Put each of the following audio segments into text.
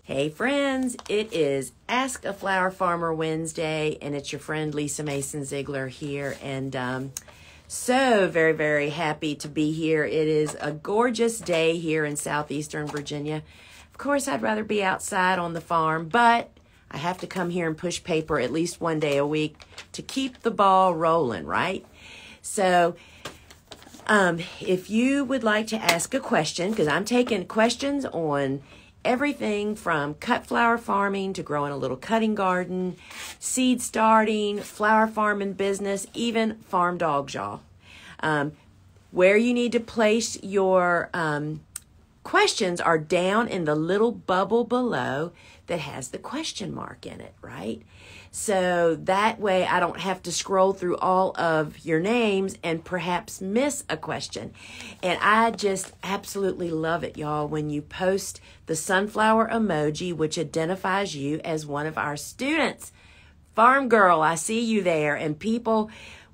Hey friends, it is Ask a Flower Farmer Wednesday, and it's your friend Lisa Mason Ziegler here, and so very, very happy to be here. It is a gorgeous day here in southeastern Virginia. Of course, I'd rather be outside on the farm, but I have to come here and push paper at least one day a week to keep the ball rolling, right? So if you would like to ask a question, because I'm taking questions on everything from cut flower farming to growing a little cutting garden, seed starting, flower farming business, even farm dogs, y'all. Where you need to place your questions are down in the little bubble below that has the question mark in it, right? So that way I don't have to scroll through all of your names and perhaps miss a question. And I just absolutely love it, y'all, when you post the sunflower emoji, which identifies you as one of our students. Farm girl, I see you there. And people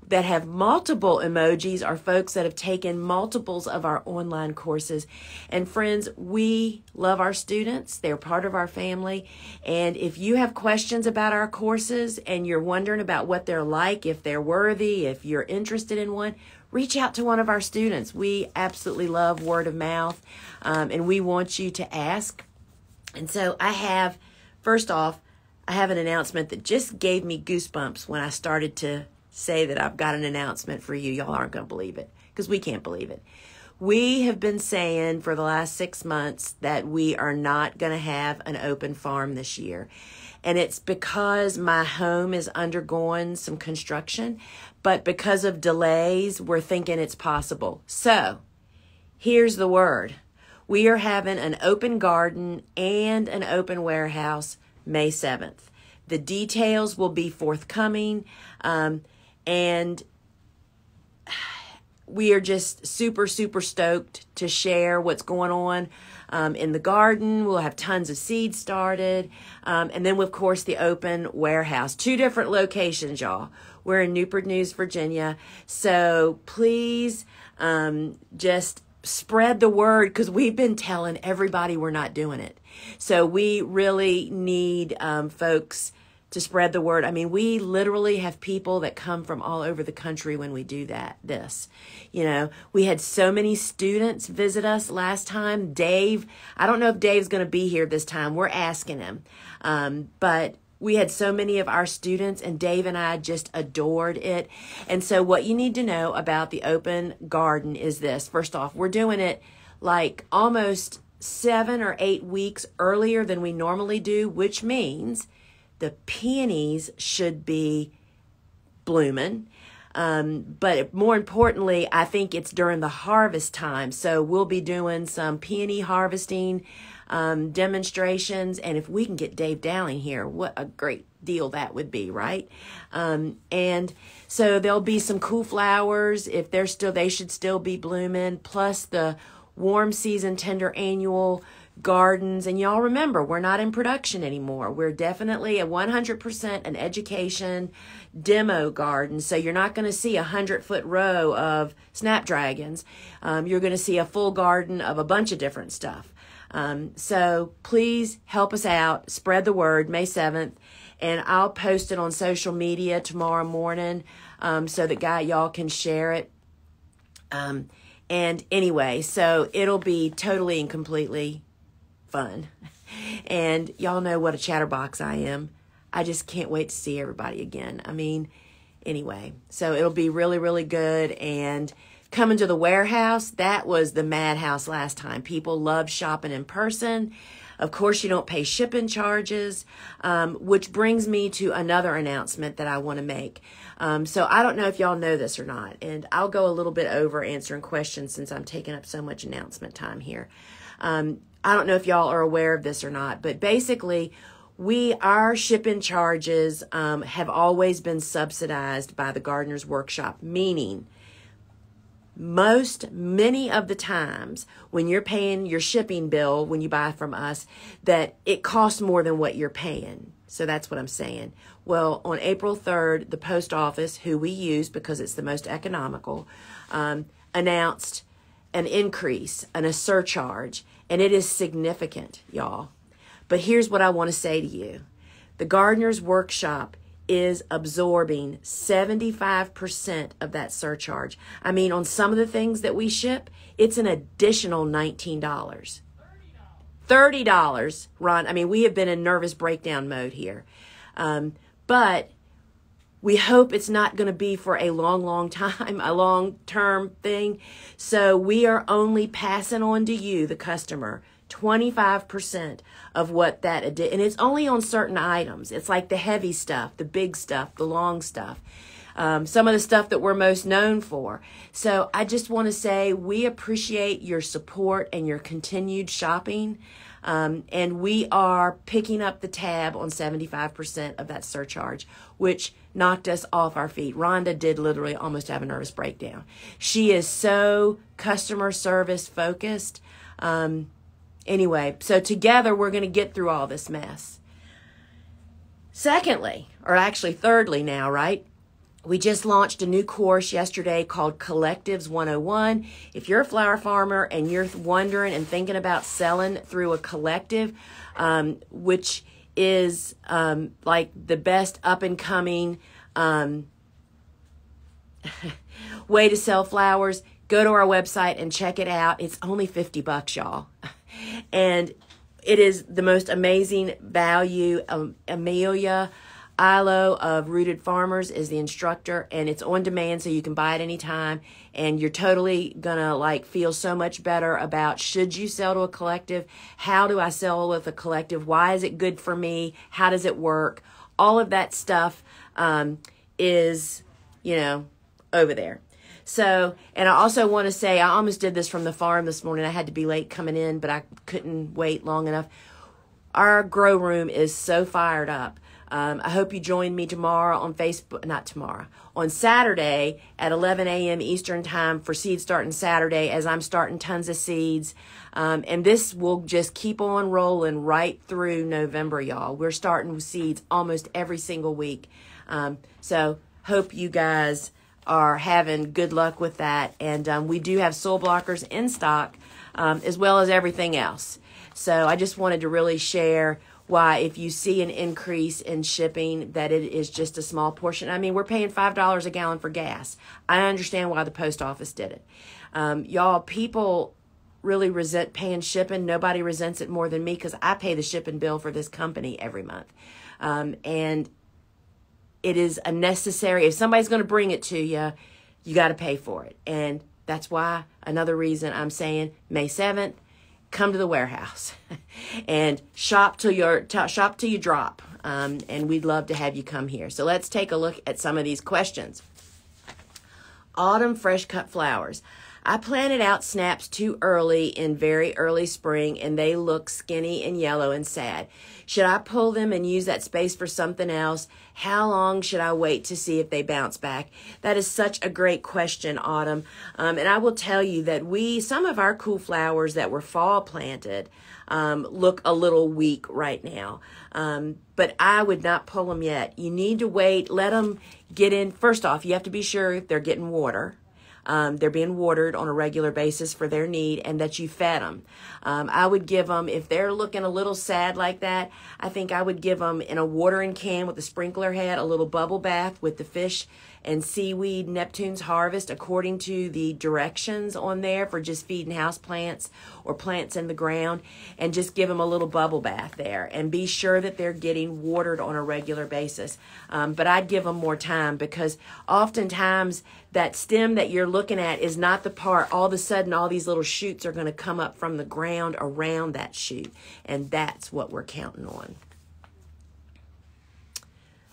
that have multiple emojis are folks that have taken multiples of our online courses. And friends, we love our students. They're part of our family. And if you have questions about our courses and you're wondering about what they're like, if they're worthy, if you're interested in one, reach out to one of our students. We absolutely love word of mouth, and we want you to ask. And so first off, I have an announcement that just gave me goosebumps when I started to say that I've got an announcement for you. Y'all aren't going to believe it because we can't believe it. We have been saying for the last 6 months that we are not going to have an open farm this year. And it's because my home is undergoing some construction, but because of delays, we're thinking it's possible. So here's the word. We are having an open garden and an open warehouse May 7th. The details will be forthcoming. And we are just super, super stoked to share what's going on in the garden. We'll have tons of seeds started. And then, of course, the open warehouse. 2 different locations, y'all. We're in Newport News, Virginia. So please just spread the word, because we've been telling everybody we're not doing it. So we really need folks to spread the word. I mean, we literally have people that come from all over the country when we do this. You know, we had so many students visit us last time. Dave, I don't know if Dave's going to be here this time. We're asking him. But we had so many of our students, and Dave and I just adored it. And so what you need to know about the open garden is this. First off, we're doing it like almost 7 or 8 weeks earlier than we normally do, which means the peonies should be blooming. But more importantly, I think it's during the harvest time. So we'll be doing some peony harvesting demonstrations. And if we can get Dave Dowling here, what a great deal that would be, right? And so there'll be some cool flowers. If they should still be blooming, plus the warm season tender annual gardens. And y'all remember, we're not in production anymore. We're definitely a 100% an education demo garden. So you're not going to see a 100-foot row of snapdragons. You're going to see a full garden of a bunch of different stuff. So please help us out. Spread the word, May 7th. And I'll post it on social media tomorrow morning so that y'all can share it. And anyway, so it'll be totally and completely fun. And y'all know what a chatterbox I am. I just can't wait to see everybody again. I mean, anyway, so it'll be really, really good. And coming to the warehouse, that was the madhouse last time. People love shopping in person. Of course, you don't pay shipping charges, which brings me to another announcement that I want to make. So I don't know if y'all know this or not, and I'll go a little bit over answering questions since I'm taking up so much announcement time here. I don't know if y'all are aware of this or not, but basically our shipping charges have always been subsidized by the Gardener's Workshop, meaning many of the times when you're paying your shipping bill, when you buy from us, that it costs more than what you're paying. So that's what I'm saying. Well, on April 3rd, the post office, who we use because it's the most economical, announced an increase and a surcharge, and it is significant, y'all. But here's what I want to say to you. The Gardener's Workshop is absorbing 75% of that surcharge. I mean, on some of the things that we ship, it's an additional $19. $30, Ron. I mean, we have been in nervous breakdown mode here. But we hope it's not going to be for a long, long time, a long-term thing. So we are only passing on to you, the customer, 25% of what that, and it's only on certain items. It's like the heavy stuff, the big stuff, the long stuff, some of the stuff that we're most known for. So I just want to say we appreciate your support and your continued shopping. And we are picking up the tab on 75% of that surcharge, which knocked us off our feet. Rhonda did literally almost have a nervous breakdown. She is so customer service focused. Anyway, so together we're going to get through all this mess. Secondly, or actually thirdly now, right? We just launched a new course yesterday called Collectives 101. If you're a flower farmer and you're wondering and thinking about selling through a collective, which is like the best up-and-coming way to sell flowers, go to our website and check it out. It's only $50, y'all. And it is the most amazing value. Amelia Ilo of Rooted Farmers is the instructor, and it's on demand, so you can buy it anytime. And you're totally gonna like feel so much better about, should you sell to a collective? How do I sell with a collective? Why is it good for me? How does it work? All of that stuff is, over there. So, and I also want to say, I almost did this from the farm this morning. I had to be late coming in, but I couldn't wait long enough. Our grow room is so fired up. I hope you join me tomorrow on Facebook, not tomorrow, on Saturday at 11 a.m. Eastern time for Seed Starting Saturday, as I'm starting tons of seeds. And this will just keep on rolling right through November, y'all. We're starting with seeds almost every single week. So hope you guys are having good luck with that. And we do have soil blockers in stock, as well as everything else. So I just wanted to really share why, if you see an increase in shipping, that it is just a small portion. I mean, we're paying $5 a gallon for gas. I understand why the post office did it. Y'all, people really resent paying shipping. Nobody resents it more than me, because I pay the shipping bill for this company every month. And it is a necessary, if somebody's going to bring it to you, you got to pay for it. And that's why, another reason I'm saying May 7th, come to the warehouse and shop till you drop. And we'd love to have you come here. So let's take a look at some of these questions. Autumn fresh cut flowers. I planted out snaps too early in very early spring, and they look skinny and yellow and sad. Should I pull them and use that space for something else? How long should I wait to see if they bounce back? That is such a great question, Autumn. And I will tell you that some of our cool flowers that were fall planted look a little weak right now. But I would not pull them yet. You need to wait, let them get in. First off, you have to be sure they're getting water. They're being watered on a regular basis for their need, and that you fed them. I would give them, if they're looking a little sad like that, I think I would give them in a watering can with a sprinkler head, a little bubble bath with the fish and seaweed Neptune's Harvest according to the directions on there for just feeding house plants or plants in the ground, and just give them a little bubble bath there and be sure that they're getting watered on a regular basis. But I'd give them more time, because oftentimes that stem that you're looking at is not the part. All of a sudden, all these little shoots are going to come up from the ground around that shoot, and that's what we're counting on.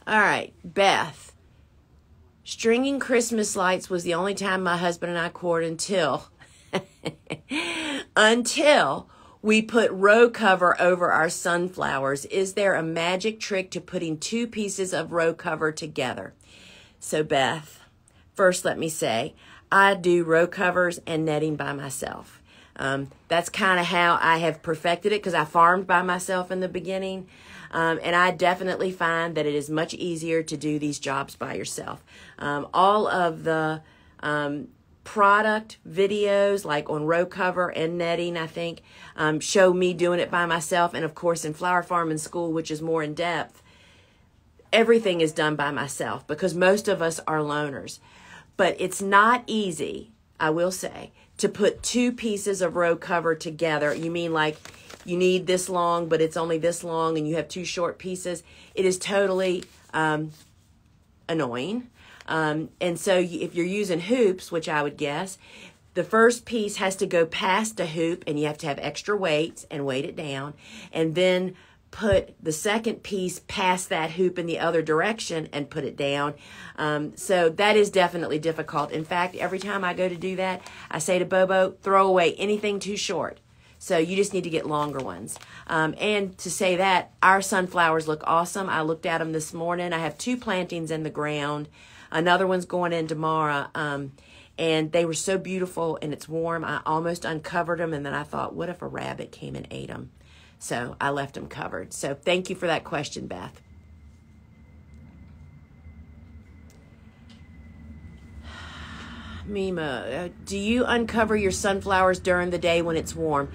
All right, Beth. Stringing Christmas lights was the only time my husband and I quarrered until we put row cover over our sunflowers. Is there a magic trick to putting two pieces of row cover together? So Beth, first let me say, I do row covers and netting by myself. That's kind of how I have perfected it, because I farmed by myself in the beginning. And I definitely find that it is much easier to do these jobs by yourself. All of the product videos like on row cover and netting, I think, show me doing it by myself. And of course in Flower Farming School, which is more in depth, everything is done by myself because most of us are loners. But it's not easy, I will say, to put two pieces of row cover together. You mean like you need this long, but it's only this long and you have two short pieces. It is totally annoying. And so if you're using hoops, which I would guess, the first piece has to go past a hoop and you have to have extra weights and weight it down. And then put the second piece past that hoop in the other direction and put it down. So that is definitely difficult. In fact, every time I go to do that, I say to Bobo, throw away anything too short. So you just need to get longer ones. And to say that, our sunflowers look awesome. I looked at them this morning. I have 2 plantings in the ground. Another one's going in tomorrow. And they were so beautiful and it's warm. I almost uncovered them and then I thought, what if a rabbit came and ate them? So I left them covered. So thank you for that question, Beth. Mima, do you uncover your sunflowers during the day when it's warm?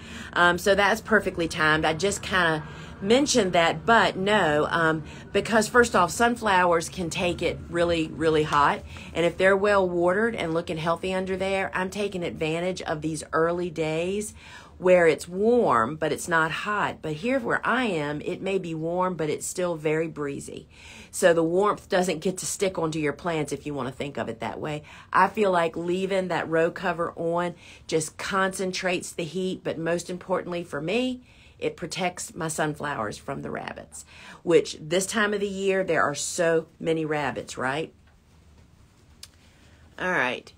So that's perfectly timed. I just kind of mentioned that, but no, because first off, sunflowers can take it really, really hot. And if they're well watered and looking healthy under there, I'm taking advantage of these early days where it's warm, but it's not hot. But here where I am, it may be warm, but it's still very breezy. So the warmth doesn't get to stick onto your plants if you want to think of it that way. I feel like leaving that row cover on just concentrates the heat, but most importantly for me, it protects my sunflowers from the rabbits, which this time of the year, there are so many rabbits, right? All right.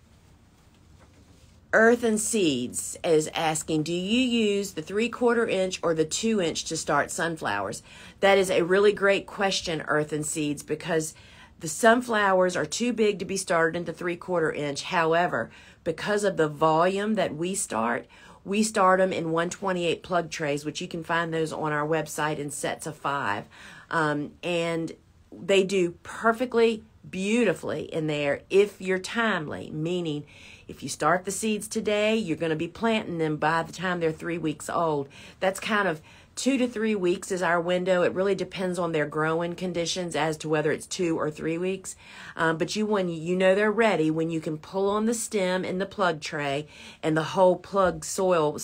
Earth and Seeds is asking, do you use the 3/4 inch or the 2 inch to start sunflowers? That is a really great question, Earth and Seeds, because the sunflowers are too big to be started into 3/4 inch. However, because of the volume that we start them in 128 plug trays, which you can find those on our website in sets of 5. And they do perfectly beautifully in there if you're timely, meaning if you start the seeds today, you're going to be planting them by the time they're 3 weeks old. That's kind of 2 to 3 weeks is our window. It really depends on their growing conditions as to whether it's 2 or 3 weeks. But when you know they're ready, when you can pull on the stem in the plug tray and the whole plug soil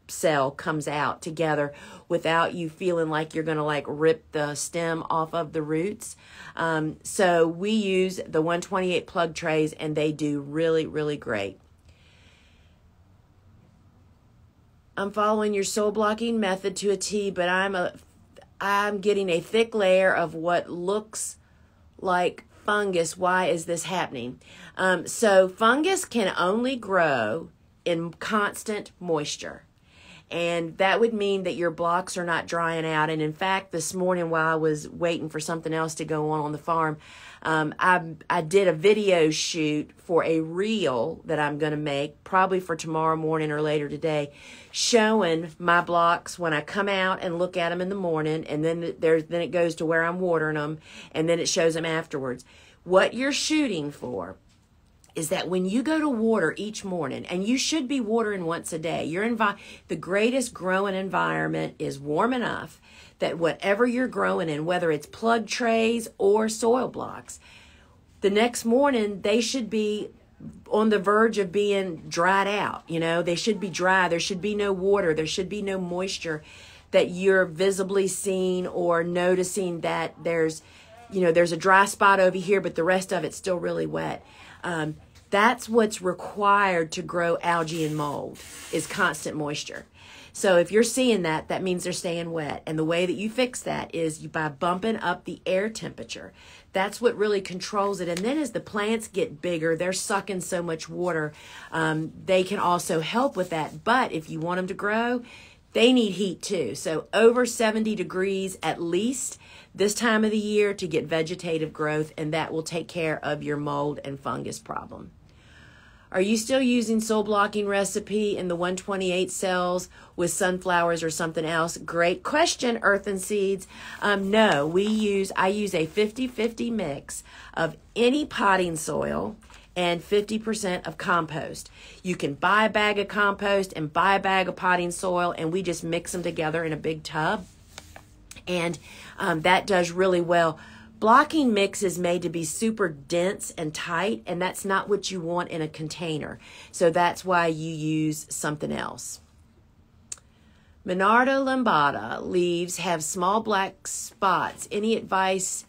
cell comes out together without you feeling like you're going to like rip the stem off of the roots. So we use the 128 plug trays and they do really, really great. I'm following your soil blocking method to a T, but I'm getting a thick layer of what looks like fungus. Why is this happening? So fungus can only grow in constant moisture. And that would mean that your blocks are not drying out. And in fact, this morning while I was waiting for something else to go on the farm, I did a video shoot for a reel that I'm going to make, probably for tomorrow morning or later today, showing my blocks when I come out and look at them in the morning, and then it goes to where I'm watering them, and then it shows them afterwards. What you're shooting for is that when you go to water each morning, and you should be watering once a day, the greatest growing environment is warm enough that whatever you're growing in, whether it's plug trays or soil blocks, the next morning they should be on the verge of being dried out. You know, they should be dry. There should be no water. There should be no moisture that you're visibly seeing or noticing that there's a dry spot over here, but the rest of it's still really wet. That's what's required to grow algae and mold, is constant moisture. So if you're seeing that, that means they're staying wet. And the way that you fix that is by bumping up the air temperature. That's what really controls it. And then as the plants get bigger, they're sucking so much water. They can also help with that. But if you want them to grow, they need heat too. So over 70 degrees at least this time of the year to get vegetative growth, and that will take care of your mold and fungus problem. Are you still using soil blocking recipe in the 128 cells with sunflowers or something else? Great question, Earth and Seeds. No, I use a 50-50 mix of any potting soil and 50% of compost. You can buy a bag of compost and buy a bag of potting soil, and we just mix them together in a big tub. And that does really well. Blocking mix is made to be super dense and tight, and that's not what you want in a container. So that's why you use something else. Monarda lambada leaves have small black spots. Any advice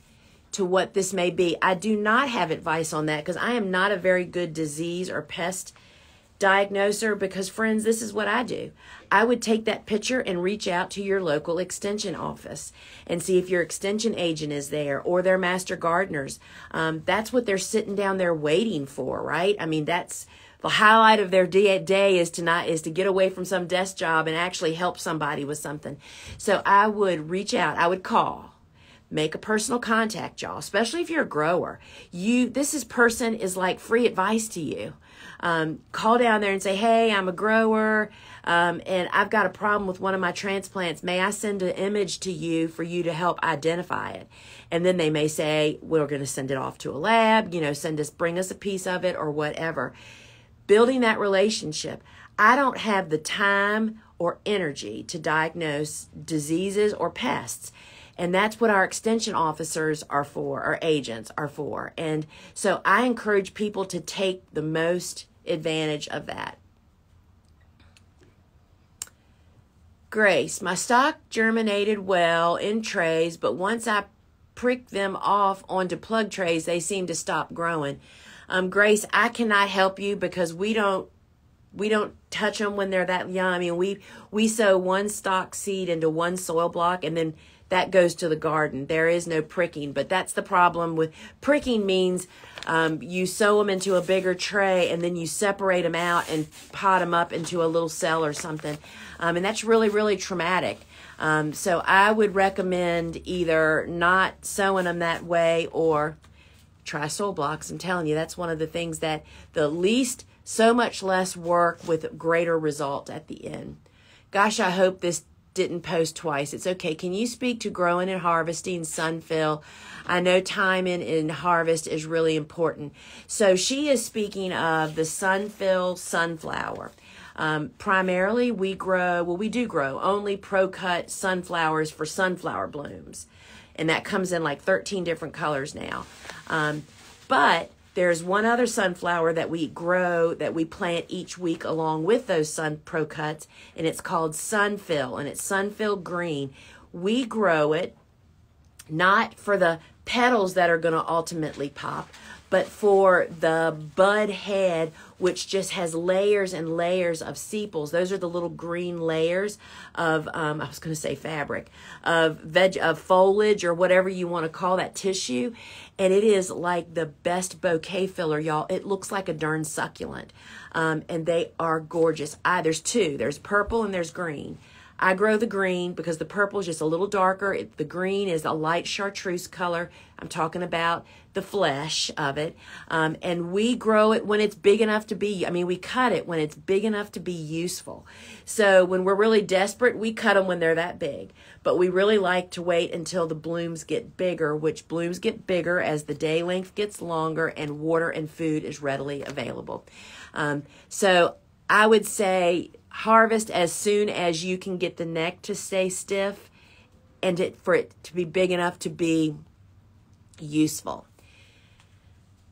to what this may be? I do not have advice on that because I am not a very good disease or pest diagnoser, because friends, this is what I do. I would take that picture and reach out to your local extension office and see if your extension agent is there or their master gardeners. That's what they're sitting down there waiting for, right? I mean, that's the highlight of their day is to get away from some desk job and actually help somebody with something. So I would reach out, I would call, make a personal contact, y'all, especially if you're a grower. This person is like free advice to you. Call down there and say, hey, I'm a grower, and I've got a problem with one of my transplants. May I send an image to you for you to help identify it? And then they may say, we're going to send it off to a lab, bring us a piece of it or whatever. Building that relationship. I don't have the time or energy to diagnose diseases or pests. And that's what our extension officers are for, our agents are for. And so I encourage people to take the most advantage of that. Grace, my stock germinated well in trays, but once I prick them off onto plug trays, they seem to stop growing. Grace, I cannot help you because we don't touch them when they're that young. I mean, we sow one stock seed into one soil block, and then that goes to the garden. There is no pricking, but that's the problem with pricking. Means you sow them into a bigger tray and then you separate them out and pot them up into a little cell or something. And that's really, really traumatic. So I would recommend either not sowing them that way or try soil blocks. I'm telling you, that's one of the things that the least, so much less work with greater result at the end. Gosh, I hope this didn't post twice. It's okay. Can you speak to growing and harvesting sunfill? I know timing in harvest is really important. So she is speaking of the sunfill sunflower. Primarily we do grow only pro-cut sunflowers for sunflower blooms. And that comes in like 13 different colors now. But there's one other sunflower that we grow, that we plant each week along with those sun pro cuts, and it's called sunfill, and it's sunfill green. We grow it not for the petals that are going to ultimately pop, but for the bud head, which just has layers and layers of sepals. Those are the little green layers of, I was going to say fabric, of foliage or whatever you want to call that tissue. And it is like the best bouquet filler, y'all. It looks like a darn succulent. And they are gorgeous. There's two. There's purple and there's green. I grow the green because the purple is just a little darker. The green is a light chartreuse color. I'm talking about the flesh of it. And we grow it when it's big enough to be, we cut it when it's big enough to be useful. So when we're really desperate, we cut them when they're that big. But we really like to wait until the blooms get bigger, which blooms get bigger as the day length gets longer and water and food is readily available. So I would say harvest as soon as you can get the neck to stay stiff and for it to be big enough to be useful.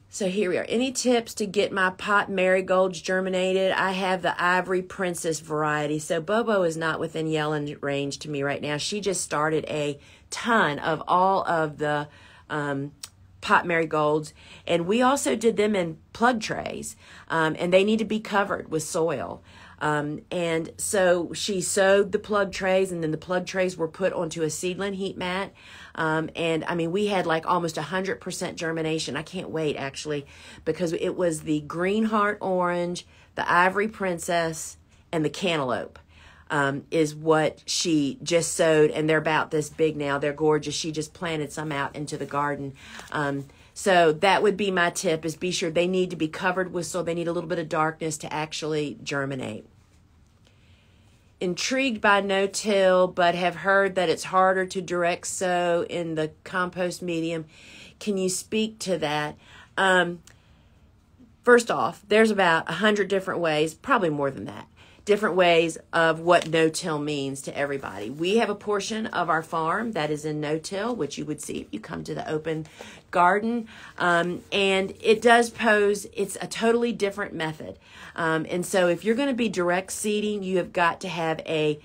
So here we are. Any tips to get my pot marigolds germinated? I have the Ivory Princess variety. So Bobo is not within yelling range to me right now. She just started a ton of all of the pot marigolds. And we also did them in plug trays. And they need to be covered with soil. And so she sewed the plug trays, and then the plug trays were put onto a seedling heat mat. And we had like almost 100% germination. I can't wait actually, because it was the green heart orange, the Ivory Princess, and the cantaloupe. Is what she just sowed, and they're about this big now. They're gorgeous. She just planted some out into the garden. So that would be my tip, is be sure they need to be covered with soil. They need a little bit of darkness to actually germinate. Intrigued by no-till, but have heard that it's harder to direct sow in the compost medium. Can you speak to that? first off, there's about 100 different ways, probably more than that, different ways of what no-till means to everybody. We have a portion of our farm that is in no-till, which you would see if you come to the open garden. And it does pose, it's a totally different method. And so if you're going to be direct seeding, you have got to have a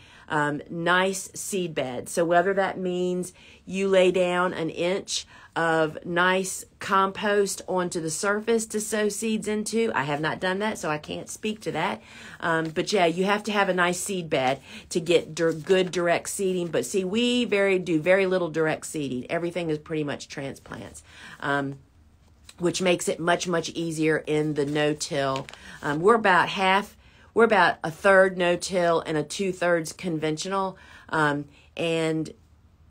nice seed bed. So whether that means you lay down an inch of nice compost onto the surface to sow seeds into. I have not done that, so I can't speak to that. But yeah, you have to have a nice seed bed to get good direct seeding. But see, we do very little direct seeding. Everything is pretty much transplants, which makes it much, much easier in the no-till. We're about a third no-till and a 2/3 conventional. And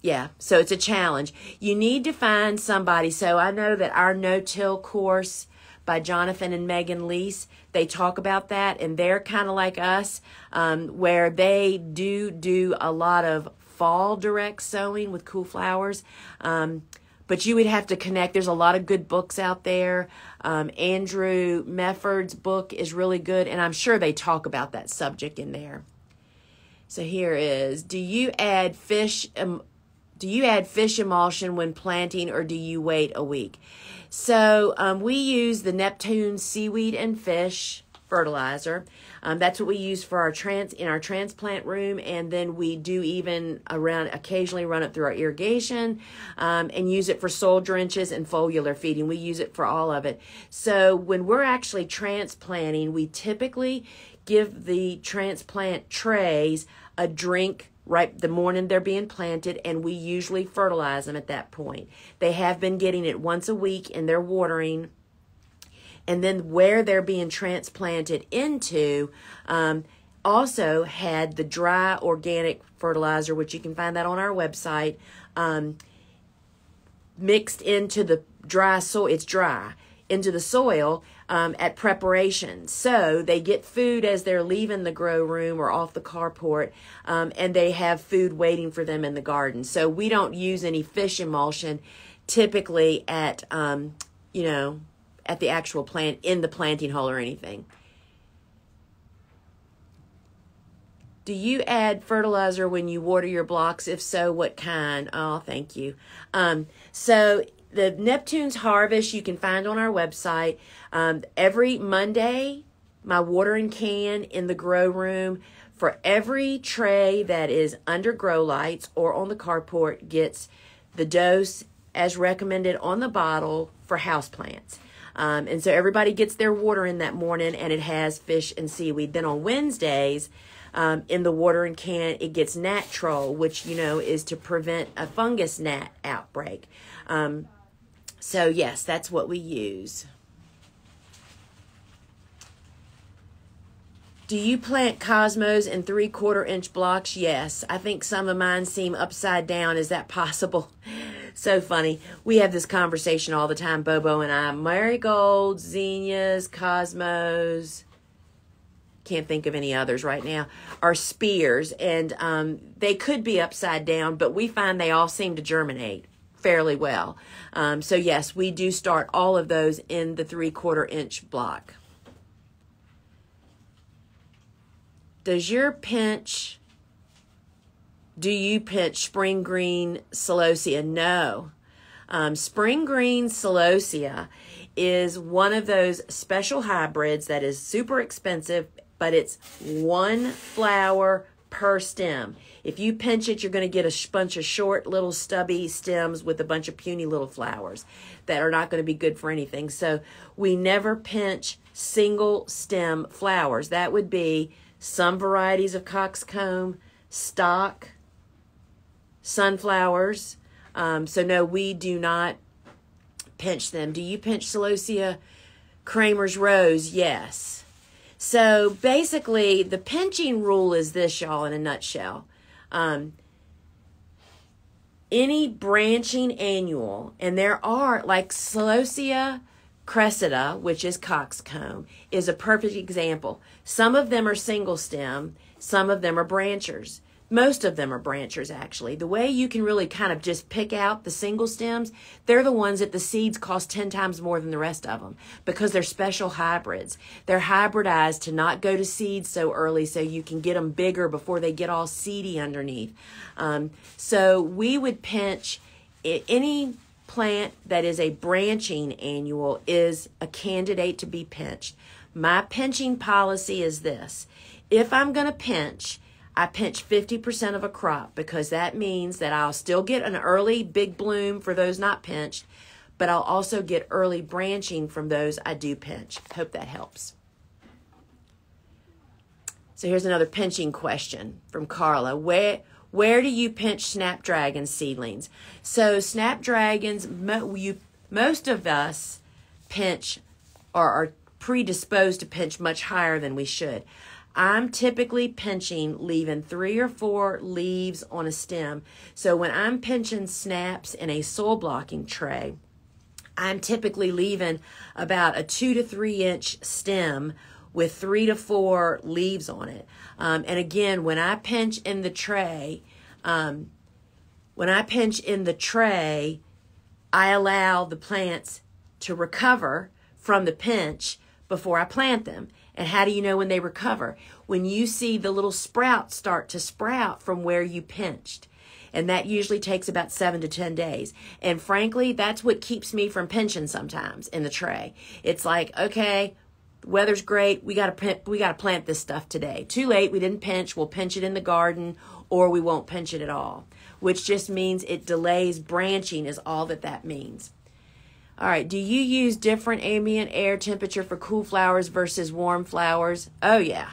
yeah, so it's a challenge. You need to find somebody. So I know that our no-till course by Jonathan and Megan Lease, they talk about that, and they're kind of like us, where they do a lot of fall direct sowing with cool flowers. But you would have to connect. There's a lot of good books out there. Andrew Mefford's book is really good, and I'm sure they talk about that subject in there. So here is, do you add fish emulsion when planting, or do you wait a week? So we use the Neptune seaweed and fish fertilizer. That's what we use for our transplant room, and then we do even occasionally run it through our irrigation, and use it for soil drenches and foliar feeding. We use it for all of it. So when we're actually transplanting, we typically give the transplant trays a drink right the morning they're being planted, and we usually fertilize them at that point. They have been getting it once a week, and they're watering. And then where they're being transplanted into also had the dry organic fertilizer, which you can find that on our website, mixed into the dry soil. It's dry into the soil at preparation. So they get food as they're leaving the grow room or off the carport, and they have food waiting for them in the garden. So we don't use any fish emulsion typically at, at the actual plant, in the planting hole or anything. Do you add fertilizer when you water your blocks? If so, what kind? Oh, thank you. So the Neptune's Harvest you can find on our website. Every Monday, my watering can in the grow room for every tray that is under grow lights or on the carport gets the dose as recommended on the bottle for houseplants. And so everybody gets their watering that morning, and it has fish and seaweed. Then on Wednesdays, in the watering can, it gets Natrol, which, is to prevent a fungus gnat outbreak. So yes, that's what we use. Do you plant cosmos in 3/4 inch blocks? Yes. I think some of mine seem upside down. Is that possible? So funny. We have this conversation all the time, Bobo and I. Marigolds, zinnias, cosmos, can't think of any others right now, are spears. And they could be upside down, but we find they all seem to germinate fairly well. So yes, we do start all of those in the 3/4 inch block. Do you pinch spring green celosia? No. Spring green celosia is one of those special hybrids that is super expensive, but it's one flower per stem. If you pinch it, you're going to get a bunch of short little stubby stems with a bunch of puny little flowers that are not going to be good for anything. So we never pinch single stem flowers. That would be some varieties of coxcomb, stock, sunflowers. So no, we do not pinch them. Do you pinch celosia? Kramer's rose? Yes. So basically, the pinching rule is this, y'all, in a nutshell. Any branching annual, and there are, like celosia cressida, which is coxcomb, is a perfect example. Some of them are single stem, some of them are branchers. Most of them are branchers, actually. The way you can really kind of just pick out the single stems, they're the ones that the seeds cost 10 times more than the rest of them because they're special hybrids. They're hybridized to not go to seed so early so you can get them bigger before they get all seedy underneath. So we would pinch any plant that is a branching annual is a candidate to be pinched. My pinching policy is this. If I'm going to pinch, I pinch 50% of a crop because that means that I'll still get an early big bloom for those not pinched, but I'll also get early branching from those I do pinch. Hope that helps. So here's another pinching question from Carla. Where do you pinch snapdragon seedlings? So snapdragons, most of us pinch or are predisposed to pinch much higher than we should. I'm typically pinching, leaving 3 or 4 leaves on a stem. So when I'm pinching snaps in a soil blocking tray, I'm typically leaving about a 2 to 3 inch stem with 3 to 4 leaves on it. And again, when I pinch in the tray, I allow the plants to recover from the pinch before I plant them. And how do you know when they recover? When you see the little sprouts start to sprout from where you pinched. And that usually takes about 7 to 10 days. And frankly, that's what keeps me from pinching sometimes in the tray. It's like, okay, the weather's great. We got to plant this stuff today. Too late. We didn't pinch. We'll pinch it in the garden or we won't pinch it at all, which just means it delays branching is all that means. All right, do you use different ambient air temperature for cool flowers versus warm flowers? Oh, yeah.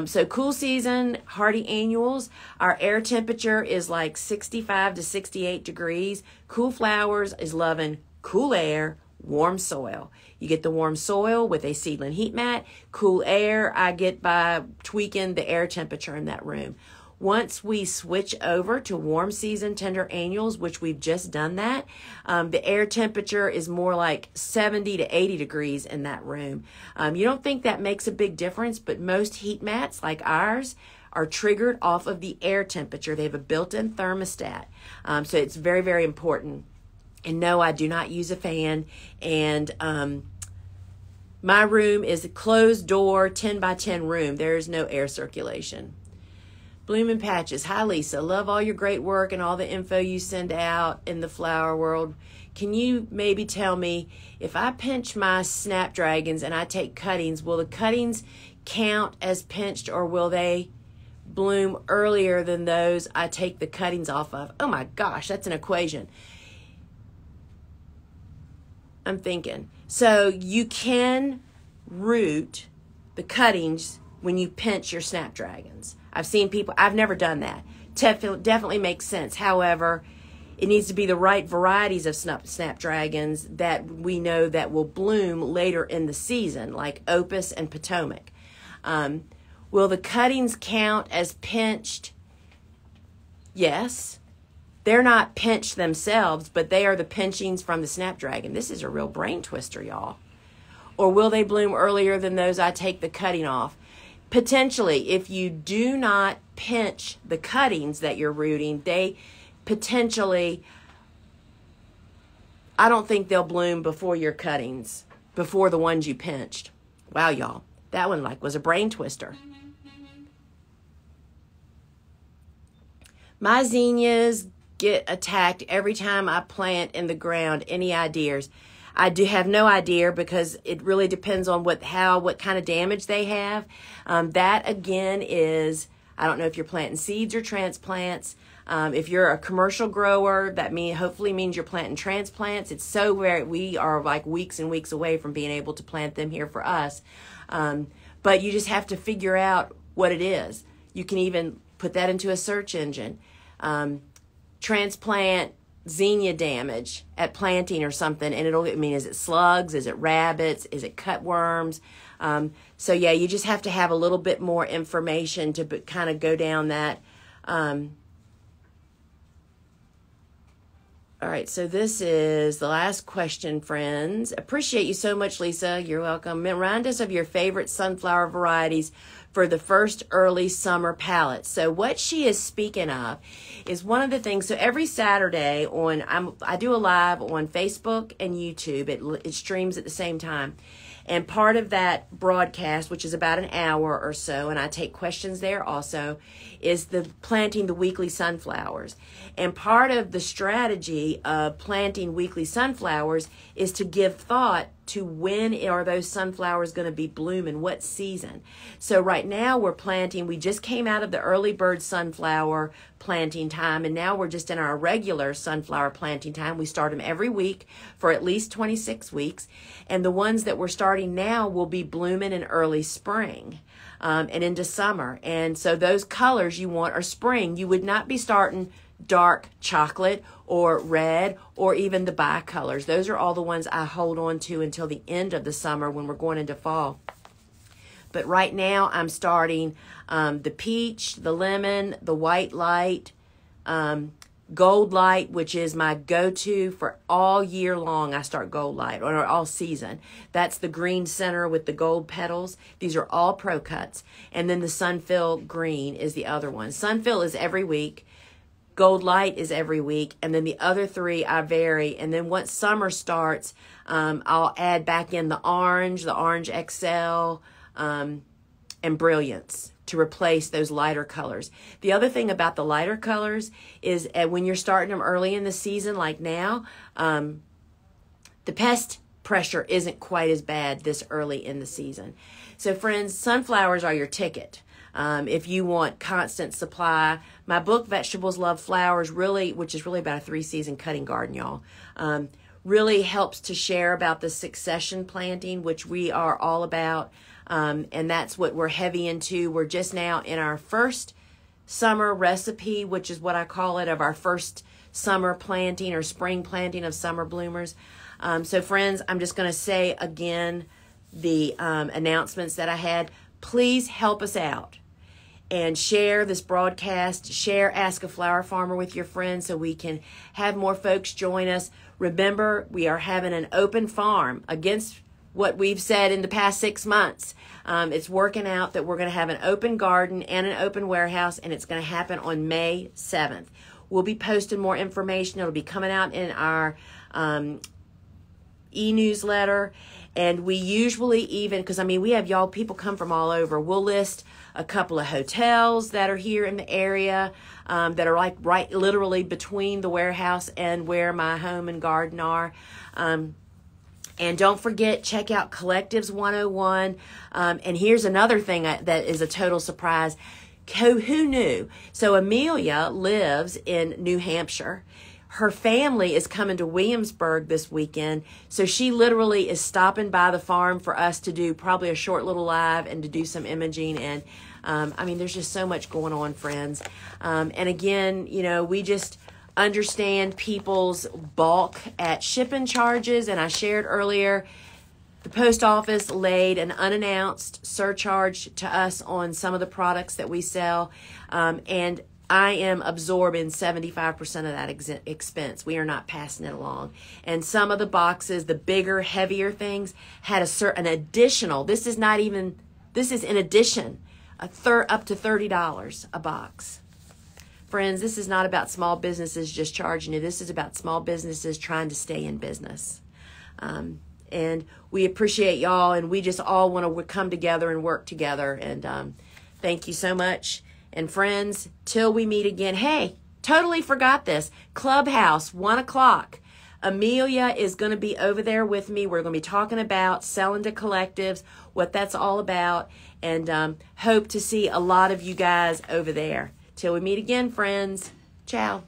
So cool season, hardy annuals, our air temperature is like 65 to 68 degrees. Cool flowers is loving cool air, warm soil. You get the warm soil with a seedling heat mat. Cool air I get by tweaking the air temperature in that room. Once we switch over to warm season tender annuals, which we've just done that, the air temperature is more like 70 to 80 degrees in that room. You don't think that makes a big difference, but most heat mats like ours are triggered off of the air temperature. They have a built-in thermostat. So it's very, very important. And no, I do not use a fan. And my room is a closed door, 10 by 10 room. There is no air circulation. Blooming Patches. Hi, Lisa. Love all your great work and all the info you send out in the flower world. Can you maybe tell me, if I pinch my snapdragons and I take cuttings, will the cuttings count as pinched or will they bloom earlier than those I take the cuttings off of? Oh my gosh, that's an equation. I'm thinking. So you can root the cuttings when you pinch your snapdragons. I've seen people, I've never done that. Definitely makes sense. However, it needs to be the right varieties of snapdragons that we know that will bloom later in the season, like Opus and Potomac. Will the cuttings count as pinched? Yes. They're not pinched themselves, but they are the pinchings from the snapdragon. This is a real brain twister, y'all. Or will they bloom earlier than those I take the cutting off? Potentially, if you do not pinch the cuttings that you're rooting, they potentially, I don't think they'll bloom before your cuttings, before the ones you pinched. Wow, y'all. That one was a brain twister. My zinnias get attacked every time I plant in the ground. Any ideas? I do have no idea because it really depends on what kind of damage they have. That again is, I don't know if you're planting seeds or transplants. If you're a commercial grower, that hopefully means you're planting transplants. It's so rare. We are like weeks and weeks away from being able to plant them here for us. But you just have to figure out what it is. You can even put that into a search engine. Transplant zinnia damage at planting or something, and is it slugs, is it rabbits, is it cutworms? So yeah, you just have to have a little bit more information to kind of go down that. All right, so this is the last question, friends. Appreciate you so much, Lisa. You're welcome. Remind us of your favorite sunflower varieties for the first early summer pallets. So what she is speaking of is one of the things. So every Saturday I do a live on Facebook and YouTube. It streams at the same time. And part of that broadcast, which is about an hour or so, and I take questions there also, is the planting the weekly sunflowers. And part of the strategy of planting weekly sunflowers is to give thought to when are those sunflowers going to be blooming, what season. So right now we just came out of the early bird sunflower planting time, and now we're just in our regular sunflower planting time. We start them every week for at least 26 weeks, and the ones that we're starting now will be blooming in early spring. And into summer. And so those colors you want are spring. You would not be starting dark chocolate or red or even the bicolors. Those are all the ones I hold on to until the end of the summer when we're going into fall. But right now I'm starting the peach, the lemon, the white light, gold light, which is my go-to for all year long. I start gold light, or all season. That's the green center with the gold petals. These are all pro cuts. And then the Sunfill green is the other one. Sunfill is every week. Gold light is every week. And then the other three I vary. And then once summer starts, I'll add back in the Orange XL, and Brilliance to replace those lighter colors. The other thing about the lighter colors is when you're starting them early in the season, like now, the pest pressure isn't quite as bad this early in the season. So friends, sunflowers are your ticket. If you want constant supply, my book, Vegetables Love Flowers, which is really about a 3-season cutting garden, y'all, really helps to share about the succession planting, which we are all about. And that's what we're heavy into. We're just now in our first summer recipe, which is what I call it, of our first summer planting or spring planting of summer bloomers. So friends, I'm just going to say again the announcements that I had. Please help us out and share this broadcast. Share Ask a Flower Farmer with your friends so we can have more folks join us. Remember, we are having an open farm against what we've said in the past 6 months. It's working out that we're going to have an open garden and an open warehouse, and it's going to happen on May 7th. We'll be posting more information. It'll be coming out in our e-newsletter. And we usually even, because I mean, we have y'all, people come from all over. We'll list a couple of hotels that are here in the area that are like right literally between the warehouse and where my home and garden are. And don't forget, check out Collectives 101. And here's another thing that is a total surprise. Who knew? So Amelia lives in New Hampshire. Her family is coming to Williamsburg this weekend. So she literally is stopping by the farm for us to do probably a short little live and to do some imaging. And I mean, there's just so much going on, friends. And again, you know, we just understand people's balk at shipping charges. And I shared earlier, the post office laid an unannounced surcharge to us on some of the products that we sell. And I am absorbing 75% of that expense. We are not passing it along. And some of the boxes, the bigger, heavier things, had an additional, this is in addition, up to $30 a box. Friends, this is not about small businesses just charging you. This is about small businesses trying to stay in business. And we appreciate y'all, and we just all want to come together and work together. And thank you so much. And friends, till we meet again. Hey, totally forgot this. Clubhouse, 1 o'clock. Amelia is going to be over there with me. We're going to be talking about selling to collectives, what that's all about, and hope to see a lot of you guys over there. Till we meet again, friends. Ciao.